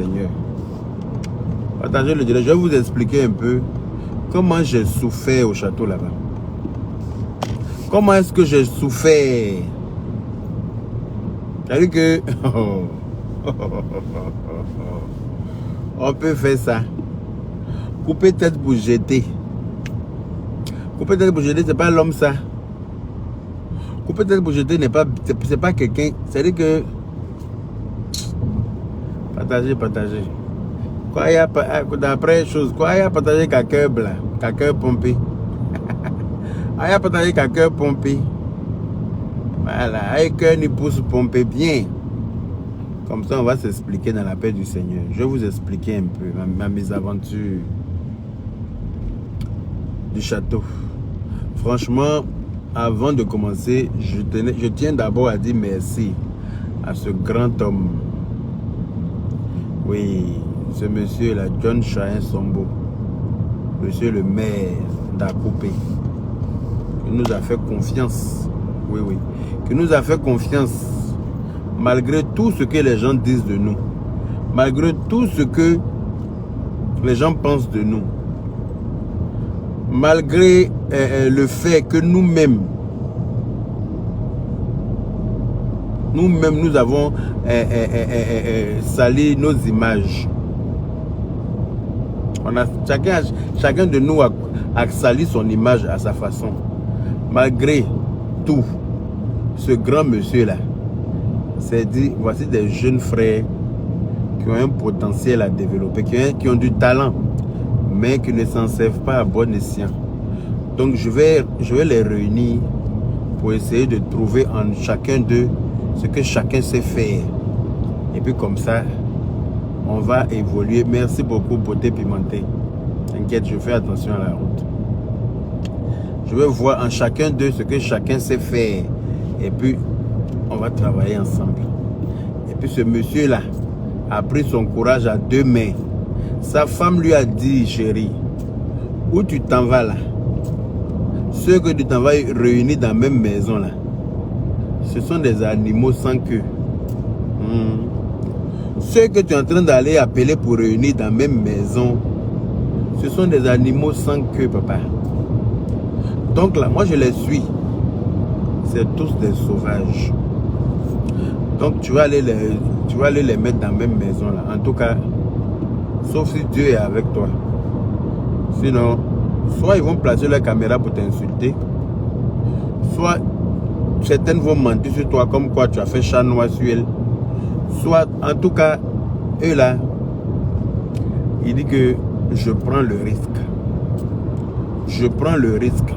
Seigneur. Partagez le direct. Je vais vous expliquer un peu comment j'ai souffert au château là-bas. Comment est-ce que j'ai souffert? C'est-à-dire que on peut faire ça. Couper tête pour jeter. Couper tête pour jeter, c'est pas l'homme ça. Couper tête pour jeter n'est pas, c'est pas quelqu'un. C'est-à-dire que partagez. Quoi il y a d'après chose, quoi il y a partagé quelqu'un blanc, quelqu'un pompé. Il y a partagé quelqu'un pompé. Voilà, avec un pouce pompé bien. Comme ça, on va s'expliquer dans la paix du Seigneur. Je vais vous expliquer un peu ma mésaventure du château. Franchement, avant de commencer, je tiens d'abord à dire merci à ce grand homme. Oui, ce monsieur là, John Chahin Sombo, monsieur le maire d'Akoupé, qui nous a fait confiance. Oui, qui nous a fait confiance. Malgré tout ce que les gens disent de nous, malgré tout ce que les gens pensent de nous, malgré le fait que nous-mêmes, nous avons sali nos images. On a, chacun de nous a sali son image à sa façon. Malgré tout, ce grand monsieur-là s'est dit, voici des jeunes frères qui ont un potentiel à développer, qui ont du talent, mais qui ne s'en servent pas à bon escient. Donc je vais les réunir pour essayer de trouver en chacun d'eux ce que chacun sait faire. Et puis comme ça, on va évoluer. Merci beaucoup, beauté pimentée. T'inquiète, je fais attention à la route. Je vais voir en chacun d'eux ce que chacun sait faire. Et puis, on va travailler ensemble. Et puis ce monsieur-là a pris son courage à deux mains. Sa femme lui a dit, chérie, où tu t'en vas là? Ceux que tu t'en vas réunir dans la même maison là, ce sont des animaux sans queue. Ceux que tu es en train d'aller appeler pour réunir dans la même maison, ce sont des animaux sans queue, papa. Donc là, moi je les suis. C'est tous des sauvages. Donc tu vas aller les mettre dans la même maison là. En tout cas, sauf si Dieu est avec toi. Sinon, soit ils vont placer la caméra pour t'insulter, soit certaines vont mentir sur toi comme quoi tu as fait chat noir sur elle. Soit, en tout cas, eux là, il dit que je prends le risque. Je prends le risque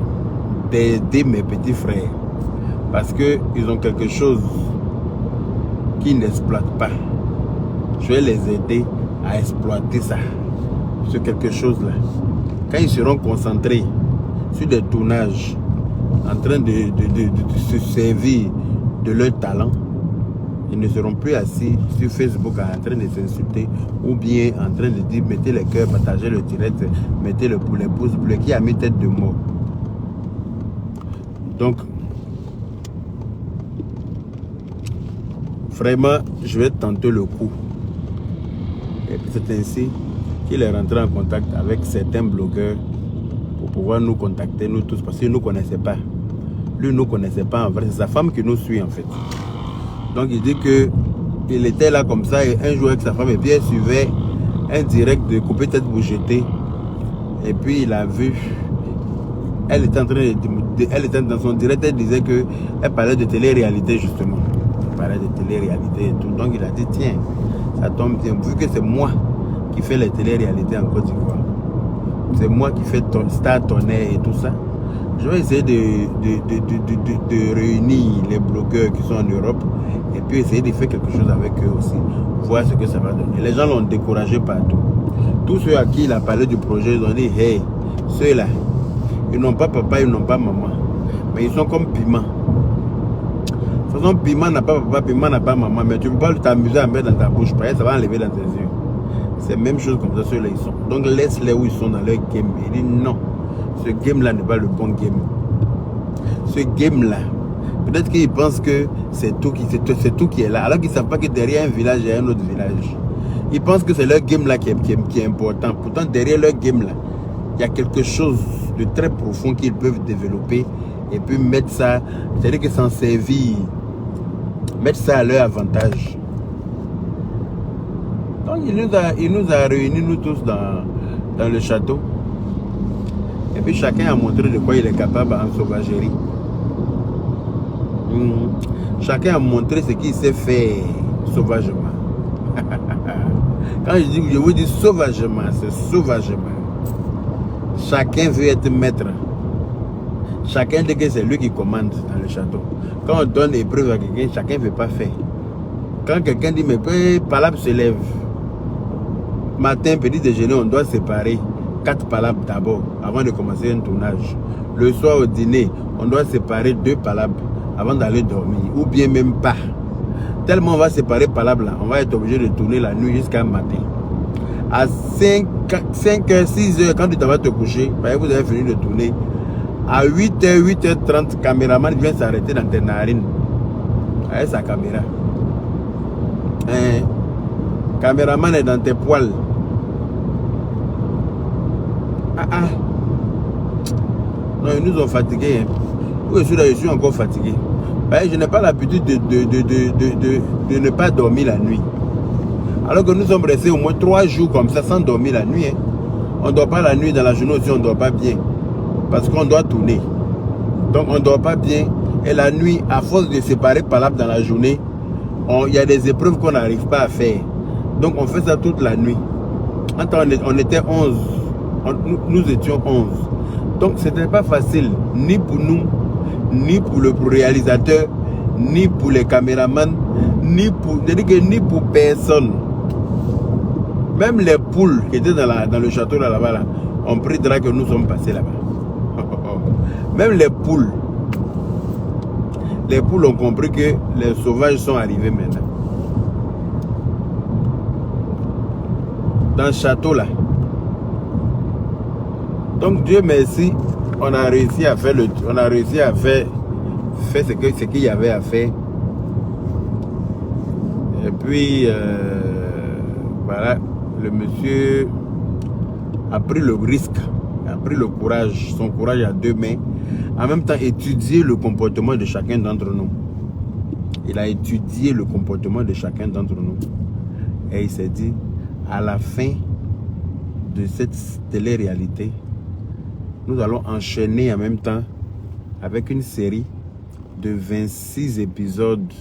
d'aider mes petits frères. Parce qu'ils ont quelque chose qu'ils n'exploitent pas. Je vais les aider à exploiter ça. Ce quelque chose là. Quand ils seront concentrés sur des tournages, en train de se servir de leur talent, ils ne seront plus assis sur Facebook en train de s'insulter ou bien en train de dire mettez les cœurs, partagez le direct, mettez le pour les pouces bleus qui a mis tête de mort. Donc, vraiment, je vais tenter le coup. Et c'est ainsi qu'il est rentré en contact avec certains blogueurs pour pouvoir nous contacter, nous tous, parce qu'il ne nous connaissait pas. Lui ne nous connaissait pas en vrai, c'est sa femme qui nous suit en fait. Donc il dit qu'il était là comme ça et un jour avec sa femme et puis elle suivait un direct de couper tête pour jeter. Et puis il a vu, elle était en train elle était dans son direct, elle disait qu'elle parlait de télé-réalité justement. Elle parlait de télé-réalité et tout. Donc il a dit tiens, ça tombe bien, vu que c'est moi qui fais les télé-réalités en Côte d'Ivoire. C'est moi qui fais Star Tonnerre et tout ça. Je vais essayer de réunir les blogueurs qui sont en Europe et puis essayer de faire quelque chose avec eux aussi. Voir ce que ça va donner. Les gens l'ont découragé partout. Tous ceux à qui il a parlé du projet, ils ont dit hey, ceux-là, ils n'ont pas papa, ils n'ont pas maman. Mais ils sont comme piment. De toute façon, piment n'a pas papa, piment n'a pas maman. Mais tu ne peux pas t'amuser à mettre dans ta bouche. Pareil, ça va enlever dans tes yeux. C'est la même chose comme ça, ceux-là ils sont. Donc laisse-les où ils sont dans leur game. Il dit non. Ce game-là n'est pas le bon game. Ce game-là, peut-être qu'ils pensent que c'est tout qui est là. Alors qu'ils ne savent pas que derrière un village, il y a un autre village. Ils pensent que c'est leur game là qui est important. Pourtant, derrière leur game là, il y a quelque chose de très profond qu'ils peuvent développer et puis mettre ça, c'est-à-dire que s'en servir, mettre ça à leur avantage. Donc il nous a réunis nous tous dans le château. Et puis chacun a montré de quoi il est capable en sauvagerie. Chacun a montré ce qu'il sait faire sauvagement. Quand je vous dis sauvagement, c'est sauvagement. Chacun veut être maître. Chacun dit que c'est lui qui commande dans le château. Quand on donne épreuve à quelqu'un, chacun ne veut pas faire. Quand quelqu'un dit, mais palabre se lève. Matin, petit déjeuner, on doit séparer 4 palabres d'abord, avant de commencer un tournage. Le soir au dîner, on doit séparer 2 palabres avant d'aller dormir, ou bien même pas. Tellement on va séparer palabres là, on va être obligé de tourner la nuit jusqu'à matin. À 5h, 6h, quand tu vas te coucher, vous avez fini de tourner. À 8h, 8h30, caméraman vient s'arrêter dans tes narines. Avec sa caméra. Caméraman est dans tes poils. Non, ils nous ont fatigués. Hein. Je suis encore fatigué. Je n'ai pas l'habitude de ne pas dormir la nuit. Alors que nous sommes restés au moins 3 jours comme ça sans dormir la nuit. Hein. On ne dort pas la nuit, dans la journée aussi on ne dort pas bien. Parce qu'on doit tourner. Donc on ne dort pas bien. Et la nuit, à force de séparer palabres dans la journée, il y a des épreuves qu'on n'arrive pas à faire. Donc on fait ça toute la nuit. On était 11. Nous étions 11. Donc ce n'était pas facile, ni pour nous, ni pour le réalisateur, ni pour les caméramans, ni pour personne. Même les poules qui étaient dans le château là-bas, là, ont pris drap que nous sommes passés là-bas. Même les poules ont compris que les sauvages sont arrivés maintenant. Dans le château là. Donc Dieu merci, on a réussi à faire ce qu'il y avait à faire. Et puis voilà, le monsieur a pris le risque, a pris le courage, son courage à 2 mains. En même temps, étudier le comportement de chacun d'entre nous. Il a étudié le comportement de chacun d'entre nous. Et il s'est dit, à la fin de cette télé-réalité, nous allons enchaîner en même temps avec une série de 26 épisodes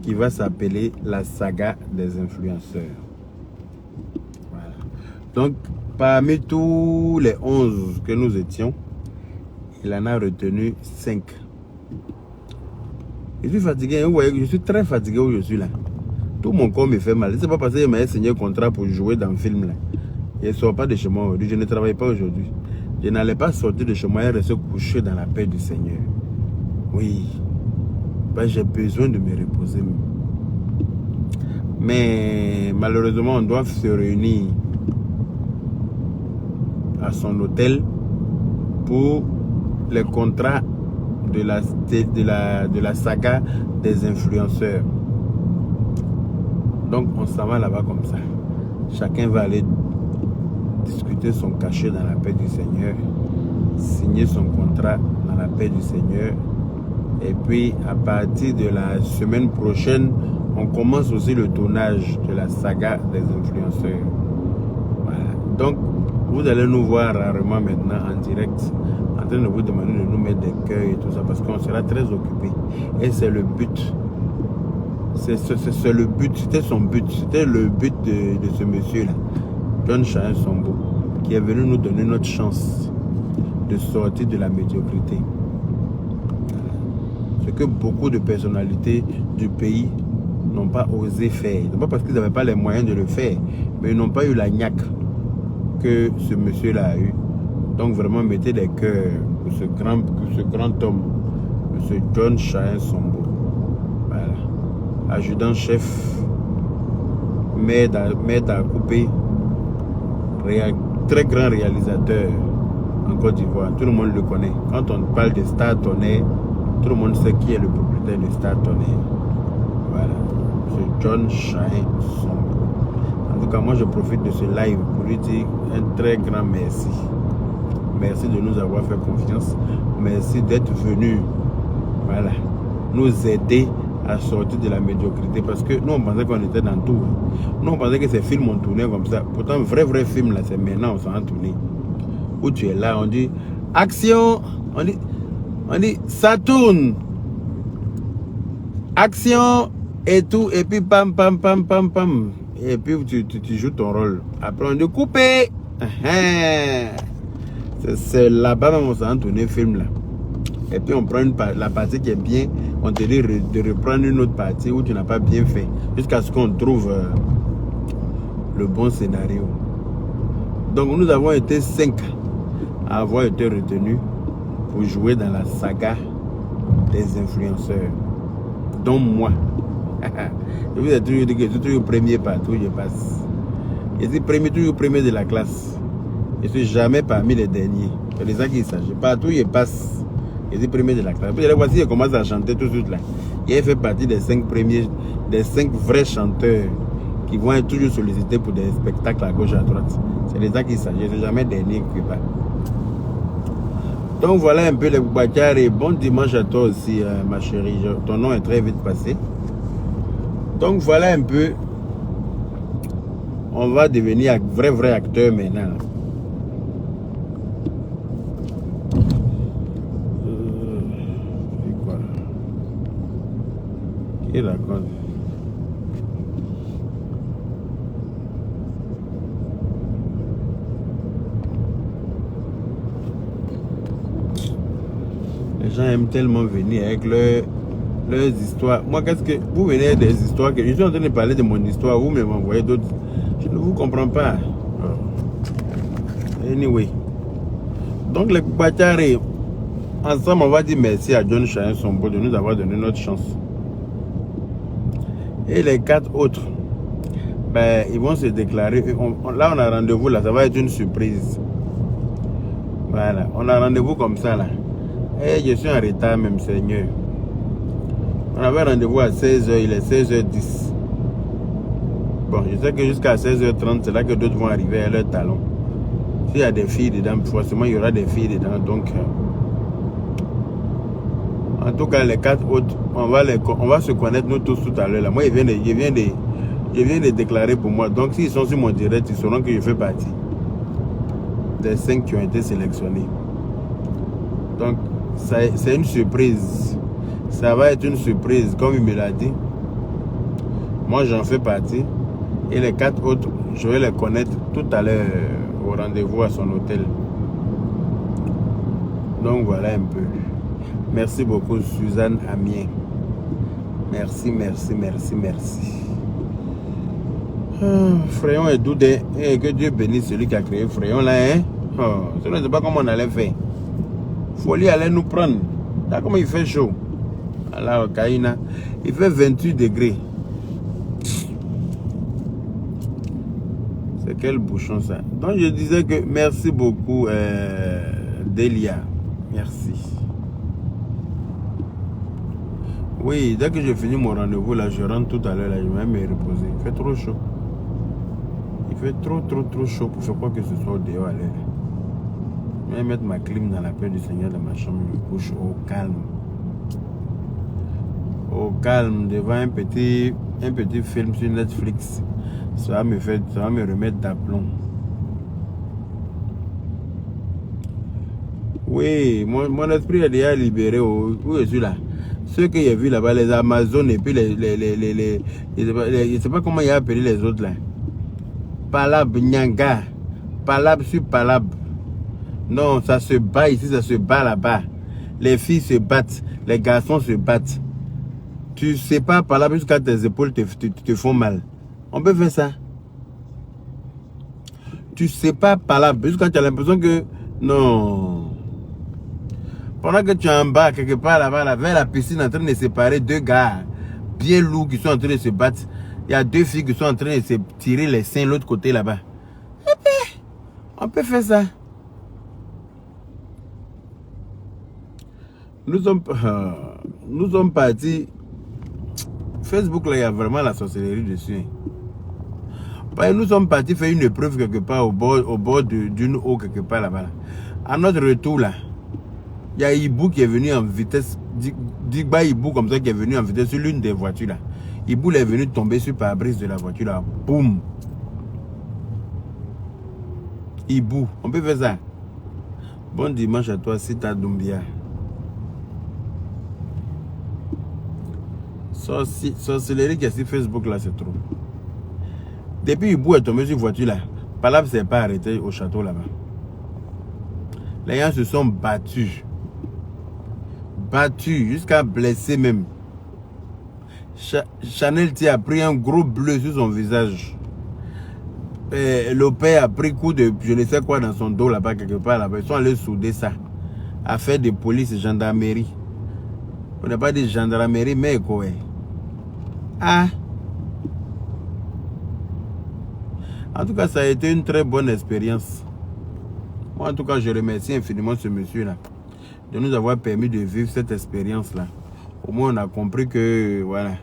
qui va s'appeler la saga des influenceurs. Voilà. Donc, parmi tous les 11 que nous étions, il en a retenu 5. Je suis fatigué, vous voyez, je suis très fatigué où je suis là. Tout mon corps me fait mal. Ce n'est pas parce que je m'ai signé un contrat pour jouer dans le film là. Je ne sors pas de chez moi aujourd'hui, je ne travaille pas aujourd'hui. Je n'allais pas sortir de chez moi et rester couché dans la paix du Seigneur. Oui, j'ai besoin de me reposer. Mais malheureusement, on doit se réunir à son hôtel pour les contrats de la saga des influenceurs. Donc on s'en va là-bas comme ça. Chacun va aller discuter son cachet dans la paix du Seigneur, signer son contrat dans la paix du Seigneur. Et puis à partir de la semaine prochaine, on commence aussi le tournage de la saga des influenceurs. Voilà. Donc vous allez nous voir rarement maintenant en direct, en train de vous demander de nous mettre des cœurs et tout ça, parce qu'on sera très occupé. Et c'est le but. C'est le but, c'était son but, c'était le but de ce monsieur-là, John Chahin Sombo, qui est venu nous donner notre chance de sortir de la médiocrité. Ce que beaucoup de personnalités du pays n'ont pas osé faire. Non pas parce qu'ils n'avaient pas les moyens de le faire, mais ils n'ont pas eu la niaque que ce monsieur-là a eu. Donc vraiment, mettez des cœurs pour ce grand homme, M. John Chahin Sombo. Voilà. Adjudant-chef, maître à couper, très grand réalisateur en Côte d'Ivoire. Tout le monde le connaît. Quand on parle de Star Tonnerre, tout le monde sait qui est le propriétaire de Star Tonnerre. Voilà. c'est John Shine Sombo. En tout cas, moi je profite de ce live pour lui dire un très grand merci. Merci de nous avoir fait confiance. Merci d'être venu, voilà, nous aider à sortir de la médiocrité. Parce que nous, on pensait qu'on était dans tout. Nous, on pensait que ces films ont tourné comme ça. Pourtant, vrai film, là, c'est maintenant, on s'en a tourné. Où tu es là, on dit action, on dit ça tourne. Action et tout, et puis pam, pam, pam, pam, pam. Et puis tu joues ton rôle. Après, on dit couper. C'est là-bas même on s'en tourné film là. Et puis on prend la partie qui est bien, on te dit de reprendre une autre partie où tu n'as pas bien fait, jusqu'à ce qu'on trouve le bon scénario. Donc nous avons été 5 à avoir été retenus pour jouer dans la saga des influenceurs, dont moi. Je vous ai toujours dit que je suis toujours premier partout où je passe. Je suis toujours premier de la classe. Je ne suis jamais parmi les derniers. C'est les gens qui savent. Partout où je passe, je suis premier de la classe. Puis voici, je commence à chanter tout de suite là. Il fait partie des 5 premiers, des 5 vrais chanteurs qui vont être toujours sollicités pour des spectacles à gauche et à droite. C'est les gens qui savent. Je ne suis jamais dernier qui pas. Donc voilà un peu les Boubacar et bon dimanche à toi aussi, ma chérie. Ton nom est très vite passé. Donc voilà un peu. On va devenir un vrai acteur maintenant. C'est quoi? Qui raconte? Les gens aiment tellement venir avec leurs histoires. Moi, qu'est-ce que vous venez des histoires que je suis en train de parler de mon histoire, vous m'envoyez d'autres. Je ne vous comprends pas. Anyway. Donc les Bacharé, ensemble, on va dire merci à John Shine Sombo de nous avoir donné notre chance. Et les 4 autres, ben, ils vont se déclarer. Là, on a rendez-vous, là, ça va être une surprise. Voilà, on a rendez-vous comme ça, là. Et je suis en retard, même, Seigneur. On avait rendez-vous à 16h, il est 16h10. Bon, je sais que jusqu'à 16h30, c'est là que d'autres vont arriver à leur talon. S'il y a des filles dedans, forcément, il y aura des filles dedans. Donc, en tout cas, les 4 autres, on va se connaître nous tous tout à l'heure. Moi, je viens de déclarer pour moi. Donc, s'ils sont sur mon direct, ils sauront que je fais partie des 5 qui ont été sélectionnés. Donc, c'est une surprise. Ça va être une surprise, comme il me l'a dit. Moi, j'en fais partie. Et les 4 autres, je vais les connaître tout à l'heure au rendez-vous à son hôtel. Donc, voilà un peu. Merci beaucoup, Suzanne Amien. Merci. Fréon est doudé. Et que Dieu bénisse celui qui a créé Fréon là, hein? Je ne sais pas comment on allait faire. Folie allait nous prendre. Là, comment il fait chaud. Alors, Kaina, il fait 28 degrés. C'est quel bouchon ça? Donc, je disais que merci beaucoup, Delia. Merci. Oui, dès que j'ai fini mon rendez-vous, là, je rentre tout à l'heure, là, je vais me reposer. Il fait trop chaud. Il fait trop chaud pour faire quoi que ce soit au dehors à l'air. Je vais mettre ma clim dans la paix du Seigneur dans ma chambre, je me couche au calme. Au calme, devant un petit film sur Netflix. Ça va me remettre d'aplomb. Oui, mon esprit est déjà libéré. Où je suis là? Ceux que j'ai vus là-bas, les Amazones et puis je ne sais pas comment il a appelé les autres là. Palab, Nyanga. Palab sur Palab. Non, ça se bat ici, ça se bat là-bas. Les filles se battent, les garçons se battent. Tu sais pas Palab jusqu'à tes épaules te font mal. On peut faire ça. Tu sais pas Palab jusqu'à tu as l'impression que... Non. Pendant que tu es en bas, quelque part là-bas, là, vers la piscine, en train de séparer 2 gars bien lourds qui sont en train de se battre. Il y a 2 filles qui sont en train de se tirer les seins de l'autre côté là-bas. On peut faire ça. Nous sommes partis. Facebook, là, il y a vraiment la sorcellerie dessus. Nous sommes partis faire une épreuve quelque part au bord d'une eau quelque part là-bas. À notre retour là, il y a Ibou qui est venu en vitesse, Digba Ibou comme ça qui est venu en vitesse sur l'une des voitures là. Ibou est venu tomber sur le pare-brise de la voiture là. Boum. Ibou, on peut faire ça. Bon dimanche à toi, Sita Doumbia. Sorcellerie qui est sur Facebook là, c'est trop. Depuis Ibou est tombé sur la voiture là, Palab ne s'est pas arrêté au château là-bas. Les gens se sont battus. Battus jusqu'à blesser même. Chanel a pris un gros bleu sur son visage. Le père a pris coup de je ne sais quoi dans son dos là-bas, quelque part là-bas. Ils sont allés souder ça. Affaire de police et gendarmerie. On n'a pas dit gendarmerie, mais quoi. Ah! En tout cas, ça a été une très bonne expérience. Moi, en tout cas, je remercie infiniment ce monsieur-là de nous avoir permis de vivre cette expérience-là. Au moins, on a compris que, voilà,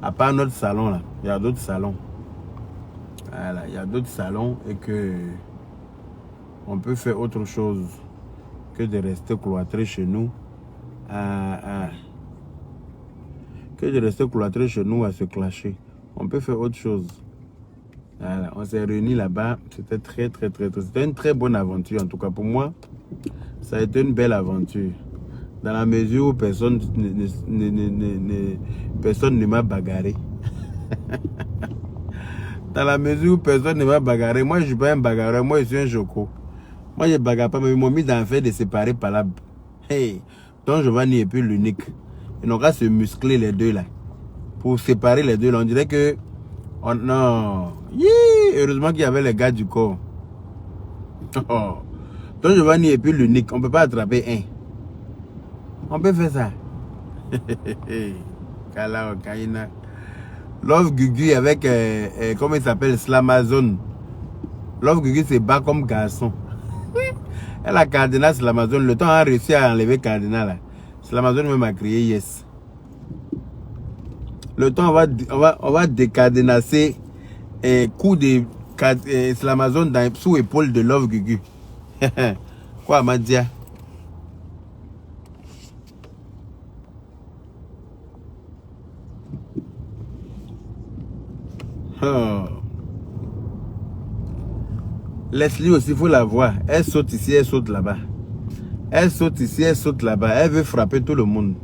à part notre salon, là, il y a d'autres salons. Voilà, il y a d'autres salons et que on peut faire autre chose que de rester cloîtré chez nous. Que de rester cloîtré chez nous à se clasher. On peut faire autre chose. Voilà, on s'est réunis là-bas, c'était c'était une très bonne aventure en tout cas pour moi. Ça a été une belle aventure. Dans la mesure où personne ne m'a bagarré. Dans la mesure où personne ne m'a bagarré. Moi je ne suis pas un bagarreur, moi je suis un joko. Moi je ne bagarre pas, mais ils m'ont mis dans le fait de séparer Palab. Hey, donc Giovanni et puis l'unique. Ils n'ont qu'à se muscler les deux là. Pour séparer les deux là, on dirait que... Oh non, heureusement qu'il y avait les gars du corps. Oh. Donc Giovanni et puis l'unique, on ne peut pas attraper un. On peut faire ça. Kala Okaina. Love Gugu avec, comment il s'appelle, Slamazone. Love Gugu se bat comme garçon. Elle a Cardinal Slamazone. Le temps a réussi à enlever Cardinal là. Slamazone même a crié yes. Le temps, on va décadenasser un coup de Slamazone sous l'épaule de Love Gugu. Quoi, Madia? Oh. Leslie aussi, il faut la voir. Elle saute ici, elle saute là-bas. Elle saute ici, elle saute là-bas. Elle veut frapper tout le monde.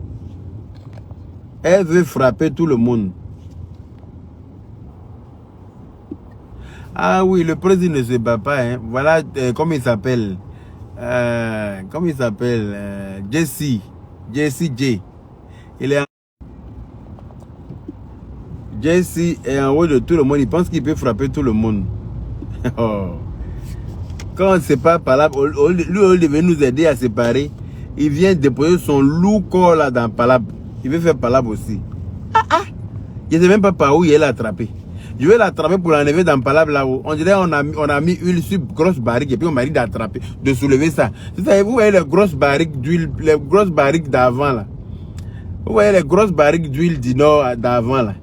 Elle veut frapper tout le monde. Ah oui, le président ne se bat pas. Hein. Voilà, comment il s'appelle. Comment il s'appelle. Jesse J. Il est en... Jesse est en haut de tout le monde. Il pense qu'il peut frapper tout le monde. Oh. Quand on ne sait pas Palab, lui, au lieu de nous aider à séparer, il vient déposer son lourd corps là dans Palab. Il veut faire Palab aussi. Je ne sais même pas par où il est attrapé. Je vais l'attraper pour l'enlever dans Palab là-haut. On dirait on a mis huile sur grosse barrique et puis on m'a dit d'attraper, de soulever ça. Vous voyez les grosses barriques d'huile, les grosses barriques d'avant là. Vous voyez les grosses barriques d'huile du nord d'avant là.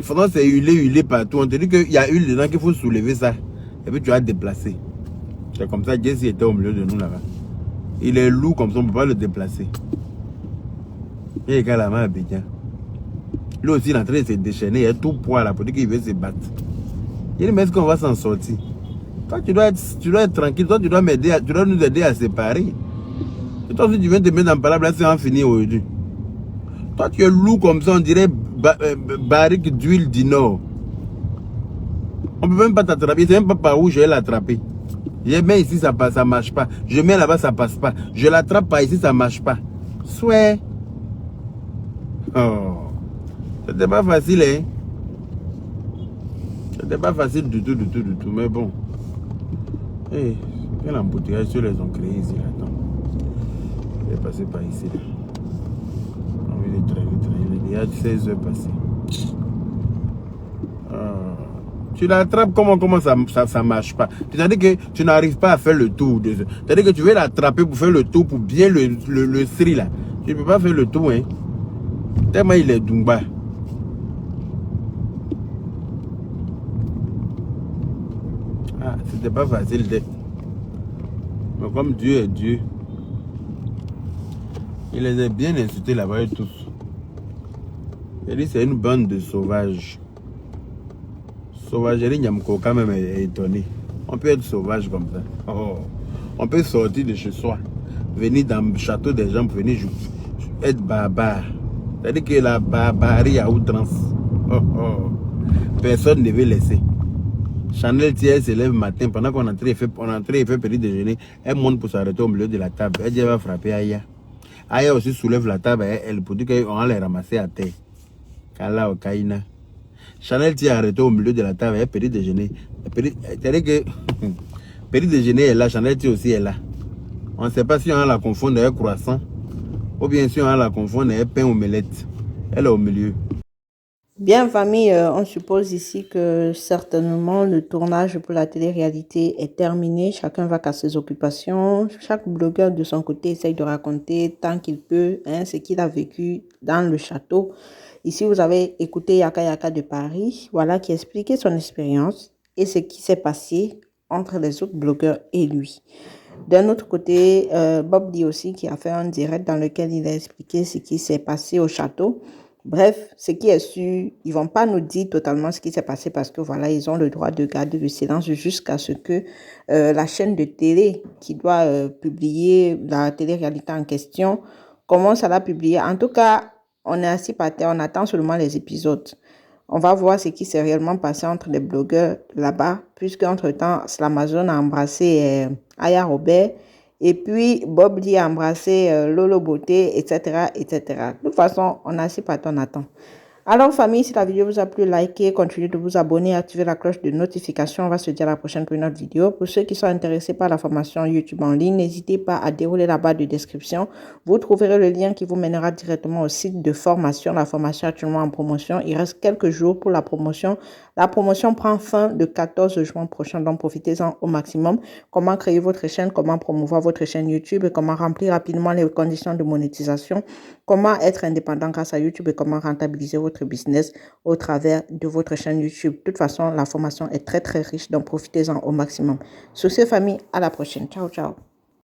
Faudrait c'est huilé partout. On te dit qu'il y a huile dedans qu'il faut soulever ça. Et puis tu vas déplacer. C'est comme ça, Jesse était au milieu de nous là-bas. Il est lourd comme ça, on ne peut pas le déplacer. Il est carrément à Abidjan. Lui aussi, il est en train de se déchaîner. Il est tout poids là pour dire qu'il veut se battre. Il dit, mais est-ce qu'on va s'en sortir? Toi, tu dois être tranquille. Toi, tu dois m'aider, tu dois nous aider à séparer. Et toi, si tu viens te mettre dans le palabre, là, c'est en fini aujourd'hui. Toi, tu es lourd comme ça, on dirait barrique d'huile du Nord. On ne peut même pas t'attraper. C'est même pas par où je vais l'attraper. Je mets ici, ça ne marche pas. Je mets là-bas, ça ne passe pas. Je l'attrape par ici, ça ne marche pas. Souhait. Oh. C'était pas facile, hein. C'était pas facile du tout. Mais bon. Hey, quel embouteillage sur les ont créé ici, là. Attends. Je vais passer par ici, là. Il est traîné. Il y a 16 heures passées. Tu l'attrapes, comment ça marche pas? C'est-à-dire que tu n'arrives pas à faire le tour. C'est-à-dire que tu veux l'attraper pour faire le tour, pour bien le sri là. Tu ne peux pas faire le tour, hein. Tellement il est Dumba. Ah, c'était pas facile de... Mais comme Dieu est Dieu, il les a bien insultés là-bas tous. Il dit c'est une bande de sauvages. Sauvagerie Nyamko quand même est étonné. On peut être sauvage comme ça. Oh. On peut sortir de chez soi, venir dans le château des gens pour venir être barbare. C'est-à-dire que la barbarie à outrance. Oh, oh. Personne ne veut laisser. Chanel elle se lève le matin pendant qu'on est en train de faire petit déjeuner. Elle monte pour s'arrêter au milieu de la table. Elle dit elle va frapper Aya. Aya aussi soulève la table elle pour dire qu'on va les ramasser à terre. Kala ou Kaina. Chanel est arrêté au milieu de la table. Elle petit déjeuner. C'est-à-dire que petit déjeuner est là. Chanel aussi est là. On ne sait pas si on a la confondre avec croissant ou bien si on a la confondre avec pain omelette. Elle est au milieu. Bien, famille, on suppose ici que certainement le tournage pour la télé-réalité est terminé. Chacun va qu'à ses occupations. Chaque blogueur de son côté essaye de raconter tant qu'il peut ce qu'il a vécu dans le château. Ici, vous avez écouté Yaka Yaka de Paris, voilà, qui expliquait son expérience et ce qui s'est passé entre les autres blogueurs et lui. D'un autre côté, Bob dit aussi qu'il a fait un direct dans lequel il a expliqué ce qui s'est passé au château. Bref, ce qui est sûr, ils vont pas nous dire totalement ce qui s'est passé parce que voilà, ils ont le droit de garder le silence jusqu'à ce que la chaîne de télé qui doit publier la télé-réalité en question commence à la publier. En tout cas, on est assis par terre, on attend seulement les épisodes. On va voir ce qui s'est réellement passé entre les blogueurs là-bas, puisque entre-temps, Slamazone a embrassé Aya Robert, et puis Bob Lee a embrassé Lolo Beauté, etc., etc. De toute façon, on a assez pas on attend. Alors famille, si la vidéo vous a plu, likez, continuez de vous abonner, activez la cloche de notification. On va se dire à la prochaine pour une autre vidéo. Pour ceux qui sont intéressés par la formation YouTube en ligne, n'hésitez pas à dérouler la barre de description. Vous trouverez le lien qui vous mènera directement au site de formation. La formation est actuellement en promotion. Il reste quelques jours pour la promotion. La promotion prend fin le 14 juin prochain, donc profitez-en au maximum. Comment créer votre chaîne, comment promouvoir votre chaîne YouTube, et comment remplir rapidement les conditions de monétisation, comment être indépendant grâce à YouTube et comment rentabiliser votre business au travers de votre chaîne YouTube. De toute façon, la formation est très riche, donc profitez-en au maximum. Sur ce, famille, à la prochaine. Ciao, ciao.